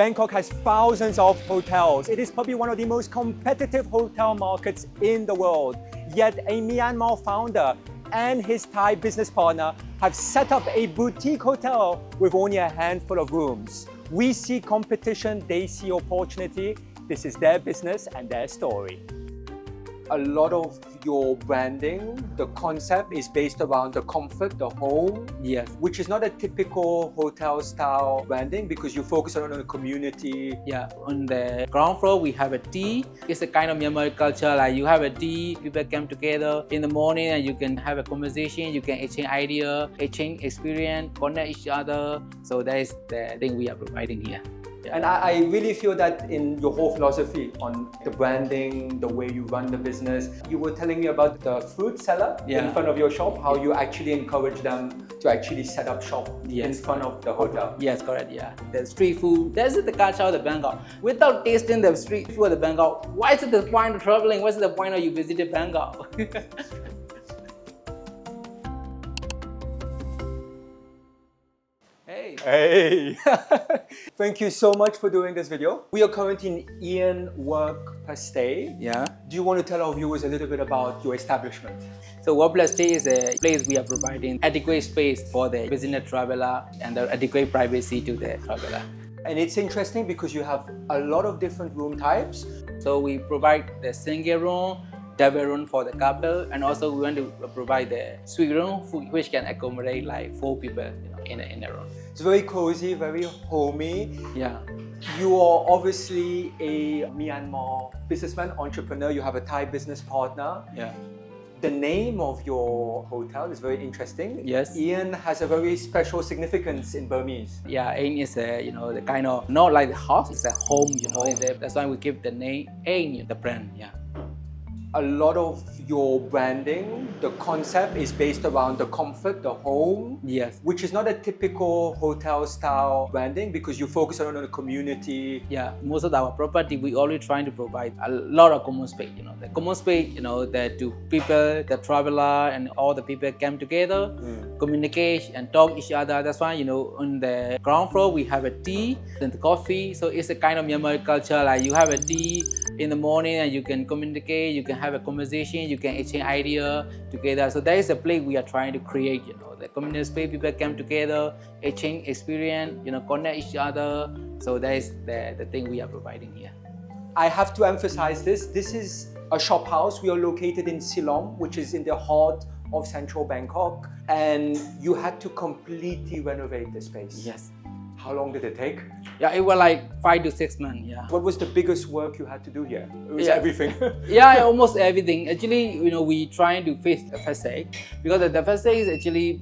Bangkok has thousands of hotels. It is probably one of the most competitive hotel markets in the world. Yet a Myanmar founder and his Thai business partner have set up a boutique hotel with only a handful of rooms. We see competition, they see opportunity. This is their business and their story. A lot of your branding, the concept is based around the comfort, the home. Yes. Which is not a typical hotel style branding because you focus on the community. Yeah, on the ground floor we have a tea. It's a kind of Myanmar culture, like you have a tea, people come together in the morning and you can have a conversation, you can exchange idea, exchange experience, connect each other. So that is the thing we are providing here. Yeah. And I really feel that in your whole philosophy on the branding, the way you run the business. You were telling me about the fruit seller in front of your shop, how you actually encourage them to actually set up shop in front of the hotel. Yes, correct, yeah. The street food, that's the culture of the Bangkok. Without tasting the street food of the Bangkok, what is the point of traveling? What's the point of you visiting Bangkok? Hey! Thank you so much for doing this video. We are currently in EAIN Work Stay. Yeah. Do you want to tell our viewers a little bit about your establishment? So Work Stay is a place we are providing adequate space for the business traveler and the adequate privacy to the traveler. And it's interesting because you have a lot of different room types. So we provide the single room, double room for the couple, and also we want to provide the suite room which can accommodate like 4 people in a room. It's very cozy, very homey. Yeah. You are obviously a Myanmar businessman, entrepreneur. You have a Thai business partner. Yeah. The name of your hotel is very interesting. Yes. EAIN has a very special significance in Burmese. Yeah, EAIN is a, the kind of, not like the house, it's a home, That's why we give the name EAIN, the brand, yeah. A lot of your branding, the concept is based around the comfort, the home. Yes. Which is not a typical hotel style branding because you focus on the community. Yeah, most of our property, we always trying to provide a lot of common space, The common space, that to people, the traveler and all the people come together, communicate and talk each other. That's why, on the ground floor, we have a tea and the coffee. So it's a kind of Myanmar culture, like you have a tea in the morning and you can communicate, you can have a conversation, you can exchange idea together. So that is the place we are trying to create, the community space, people come together, exchange experience, connect each other. So that is the thing we are providing here. I have to emphasize this. This is a shop house. We are located in Silom, which is in the heart of central Bangkok. And you had to completely renovate the space. Yes. How long did it take? Yeah, it was like 5 to 6 months, yeah. What was the biggest work you had to do here? It was everything. Yeah, almost everything. Actually, we trying to fix the facade because the facade is actually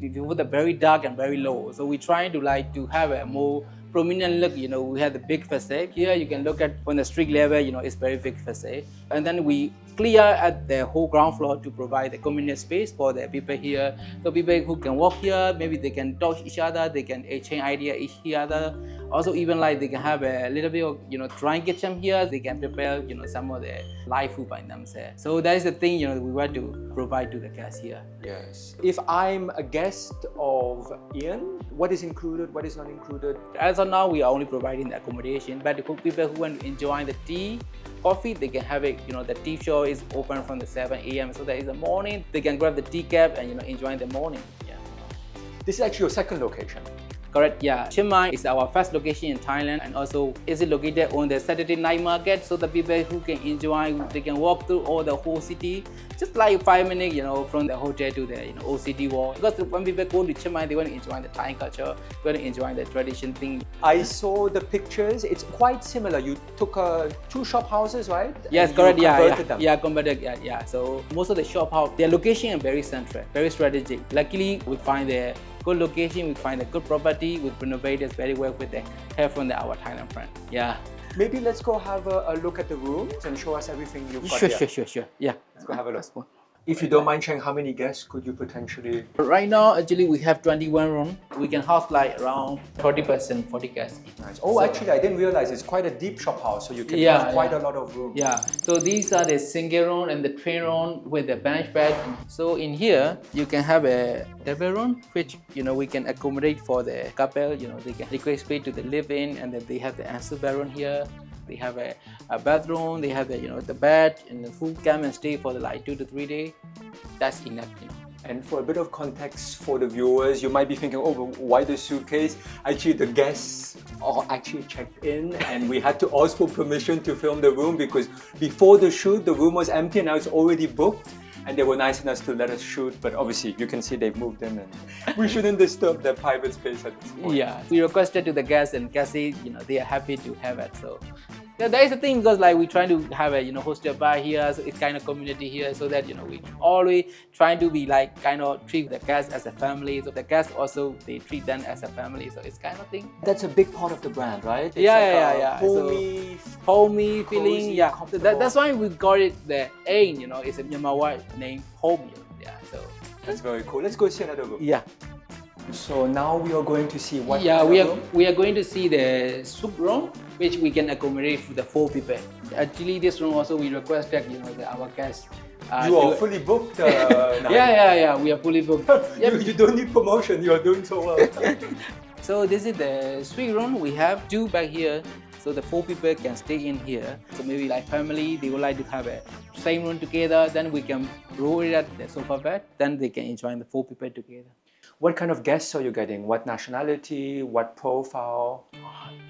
very dark and very low. So we trying to have a more prominent look. We have the big facade. Here you can look at on the street level, it's very big facade. And then we clear at the whole ground floor to provide the community space for the people here. So people who can walk here, maybe they can talk each other, they can exchange idea each other. Also, even like they can have a little bit of, drying kitchen here. They can prepare, some of the live food by themselves. So that is the thing, we want to provide to the guests here. Yes. If I'm a guest of EAIN, what is included, what is not included? As of now, we are only providing the accommodation, but the people who want to enjoy the tea, coffee, they can have it, the tea show is open from the 7 a.m. So that is the morning, they can grab the tea cap and, enjoy the morning. Yeah. This is actually your second location. Correct, yeah. Chiang Mai is our first location in Thailand and also is located on the Saturday night market. So the people who can enjoy, they can walk through all the whole city, just like 5 minutes, from the hotel to the OCD wall. Because when people go to Chiang Mai, they want to enjoy the Thai culture, they want to enjoy the tradition thing. I saw the pictures. It's quite similar. You took 2 shop houses, right? Yes, and correct. Yeah, Converted. Yeah. So most of the shop house, their location is very central, very strategic. Luckily, we find the good location, we find a good property, we renovate it very well with the help from our Thailand friend. Yeah. Maybe let's go have a look at the rooms and show us everything you've got here. Sure. Yeah. Let's go have a look. If you don't mind sharing, how many guests could you potentially? Right now, actually, we have 21 rooms. We can house like around 30%, 40 guests. Nice. Oh, actually, I didn't realize it's quite a deep shop house, so you can Yeah, have quite yeah. a lot of room. Yeah, so these are the single room and the twin room with the bench bed. So in here, you can have a double room, which we can accommodate for the couple. They can request space to the live-in, and then they have the answer bedroom here. They have a bathroom. They have the bed, and the food come and stay for the like 2 to 3 days. That's enough. And for a bit of context for the viewers, you might be thinking, oh, but why the suitcase? Actually, the guests are actually checked in and we had to ask for permission to film the room because before the shoot, the room was empty and now it's already booked. And they were nice enough to let us shoot, but obviously you can see they've moved in and we shouldn't disturb their private space at this point. Yeah, we requested to the guests and guests say, they are happy to have it. So yeah, that is the thing because like we trying to have a hostel bar here, so it's kind of community here, so that we always trying to be like kind of treat the guests as a family. So the guests also they treat them as a family. So it's kind of thing. That's a big part of the brand, right? It's Yeah. Homey, homey feeling. cozy, Yeah, so that's why we call it the EAIN. It's a Myanmar name, home. Yeah, so that's very cool. Let's go see another room. Yeah. So now we are going to see what. Yeah, we are going to see the soup room, which we can accommodate for the 4 people. Actually, this room also we requested, our guests. You are fully booked. Yeah. We are fully booked. You don't need promotion. You are doing so well. So this is the suite room. We have 2 back here. So the 4 people can stay in here. So maybe like family, they would like to have a same room together. Then we can roll it at the sofa bed. Then they can enjoy the 4 people together. What kind of guests are you getting? What nationality? What profile?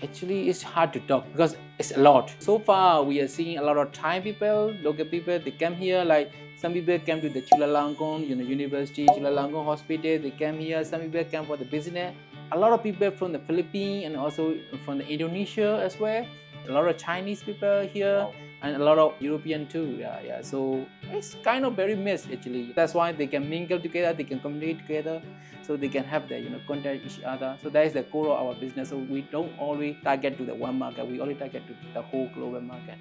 Actually, it's hard to talk because it's a lot. So far, we are seeing a lot of Thai people, local people. They come here. Like some people came to the Chulalongkorn, University, Chulalongkorn Hospital. They came here. Some people came for the business. A lot of people from the Philippines and also from the Indonesia as well. A lot of Chinese people here. Wow. And a lot of European too, yeah. So it's kind of very mixed actually. That's why they can mingle together, they can communicate together, so they can have the contact each other. So that is the core of our business. So we don't always target to the one market. We only target to the whole global market.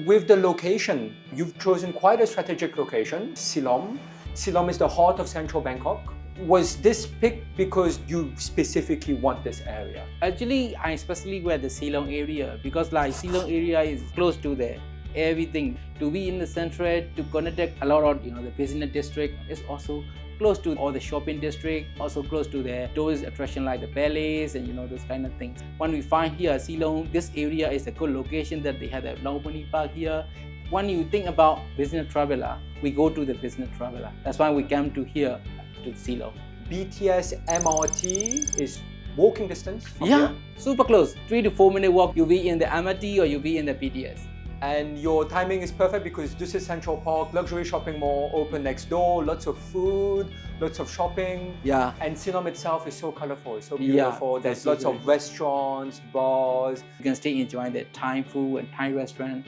With the location, you've chosen quite a strategic location, Silom. Silom is the heart of central Bangkok. Was this picked because you specifically want this area? Actually, I especially went the Silom area because like Silom area is close to the everything. To be in the central, to connect a lot of the business district, is also close to all the shopping district, also close to the tourist attraction like the palace and those kind of things. When we find here Silom, this area is a good location that they have a Long Park here. When you think about business traveler, we go to the business traveler. That's why we came to here to Silom. BTS MRT is walking distance from Yeah, here? super close. 3 to 4 minute walk. You'll be in the MRT or you'll be in the BTS. And your timing is perfect because this is Central Park, luxury shopping mall, open next door, lots of food, lots of shopping. Yeah. And Silom itself is so colorful, it's so Yeah, beautiful. There's that's lots so of restaurants, bars. You can stay enjoying the Thai food and Thai restaurant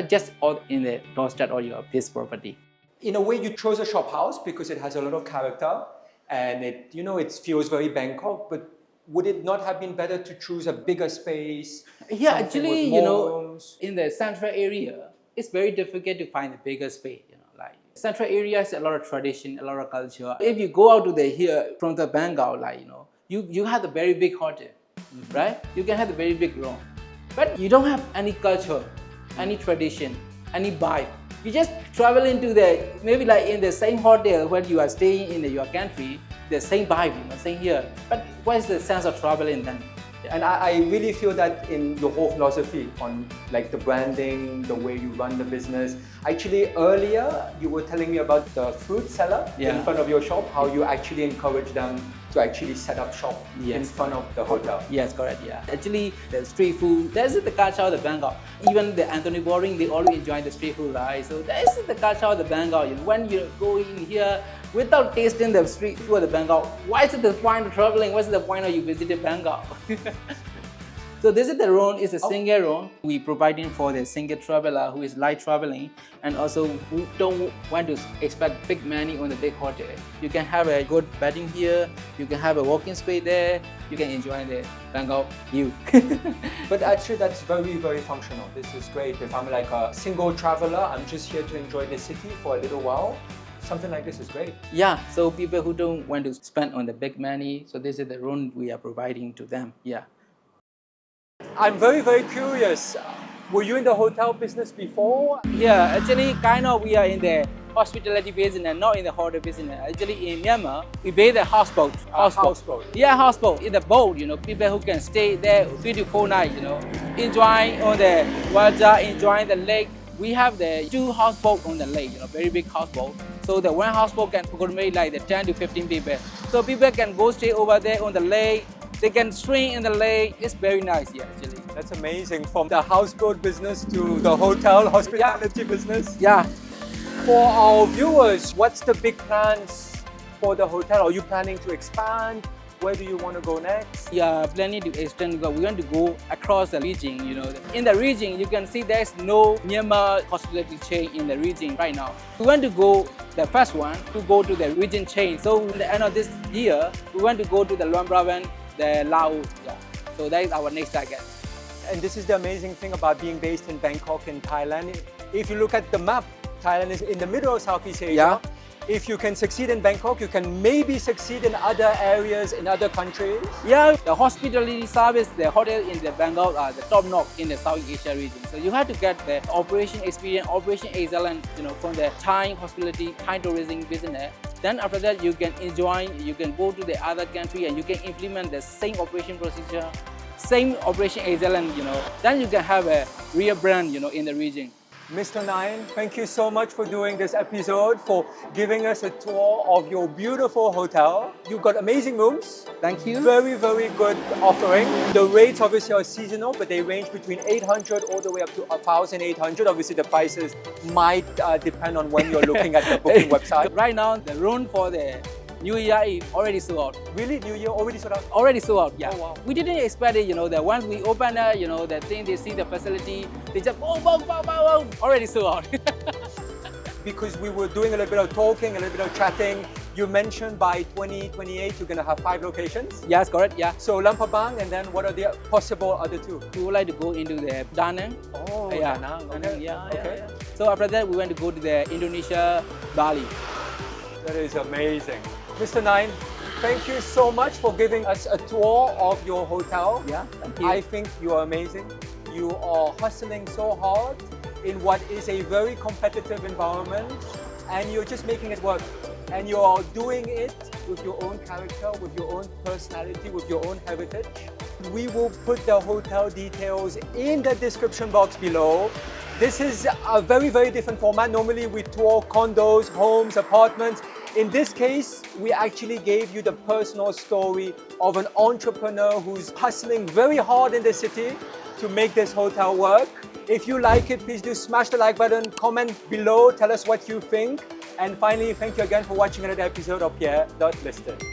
just all in the doorstep or your this property. In a way, you chose a shop house because it has a lot of character and it feels very Bangkok, but would it not have been better to choose a bigger space? Yeah, something actually, with more rooms? in the central area, it's very difficult to find a bigger space. Like central area has a lot of tradition, a lot of culture. If you go out to the here from the Bangkok, like you have the very big hotel, right? You can have the very big room, but you don't have any culture, any tradition, any vibe. You just travel into maybe like in the same hotel where you are staying in your country, the same vibe, same here. But what is the sense of traveling then? And I really feel that in your whole philosophy on like the branding, the way you run the business. Actually, earlier you were telling me about the fruit seller in front of your shop, how you actually encourage them to actually set up shop in front of the hotel. Yes, correct, yeah. Actually, the street food, that's the culture of the Bangkok. Even the Anthony Boring, they always enjoy the street food, right? So that's the culture of the Bangkok. When you go in here without tasting the street food of the Bangkok, why is it the point of traveling? What's the point of you visiting Bangkok? So this is the room, it's a single room. We providing for the single traveler who is light traveling and also who don't want to expect big money on the big hotel. You can have a good bedding here, you can have a walking space there, you can enjoy the Bangkok view. But actually that's very, very functional. This is great. If I'm like a single traveler, I'm just here to enjoy the city for a little while. Something like this is great. Yeah, so people who don't want to spend on the big money, so this is the room we are providing to them. Yeah. I'm very, very curious. Were you in the hotel business before? Yeah, actually, kind of we are in the hospitality business, not in the hotel business. Actually, in Myanmar, we build a houseboat. Houseboat. Yeah, houseboat. In the boat, people who can stay there 3 to 4 nights, enjoying on the water, enjoying the lake. We have the 2 houseboats on the lake, very big houseboat. So the one houseboat can accommodate like the 10 to 15 people. So people can go stay over there on the lake. They can swim in the lake. It's very nice, yeah, actually. That's amazing. From the houseboat business to the hotel hospitality business. Yeah. For our viewers, what's the big plans for the hotel? Are you planning to expand? Where do you want to go next? Yeah, planning to extend because we want to go across the region. In the region, you can see there's no Myanmar hospitality chain in the region right now. We want to go the first one to go to the region chain. So at the end of this year, we want to go to the Luang Prabang, the Laos. Yeah. So that is our next target. And this is the amazing thing about being based in Bangkok in Thailand. If you look at the map, Thailand is in the middle of Southeast Asia. Yeah. If you can succeed in Bangkok, you can maybe succeed in other areas, in other countries. Yeah, the hospitality service, the hotel in the Bangkok are the top notch in the Southeast Asia region. So you have to get the operation experience, operation excellence, from the Thai hospitality, Thai tourism business. Then after that, you can enjoy, you can go to the other country and you can implement the same operation procedure, same operation excellence, Then you can have a real brand, in the region. Mr. Naing, thank you so much for doing this episode, for giving us a tour of your beautiful hotel. You've got amazing rooms. Thank you. Very, very good offering. The rates obviously are seasonal, but they range between 800 all the way up to 1,800. Obviously, the prices might depend on when you're looking at the booking website. Right now, the room for the New Year is already sold out. Really? New Year already sold out? Already sold out, yeah. Oh, wow. We didn't expect it, that once we open it, the thing, they see the facility, they just, already sold out. Because we were doing a little bit of talking, a little bit of chatting. You mentioned by 2028 you're going to have 5 locations. Yes, correct, yeah. So Luang Prabang, and then what are the possible other 2? We would like to go into the Da Nang. Oh, yeah. Da Nang. Da Nang, yeah, okay. Yeah. So after that, we went to go to the Indonesia, Bali. That is amazing. Mr. Naing, thank you so much for giving us a tour of your hotel. Yeah, thank you. I think you are amazing. You are hustling so hard in what is a very competitive environment, and you're just making it work. And you're doing it with your own character, with your own personality, with your own heritage. We will put the hotel details in the description box below. This is a very, very different format. Normally we tour condos, homes, apartments. In this case, we actually gave you the personal story of an entrepreneur who's hustling very hard in the city to make this hotel work. If you like it, please do smash the like button, comment below, tell us what you think. And finally, thank you again for watching another episode of Pierre.listed.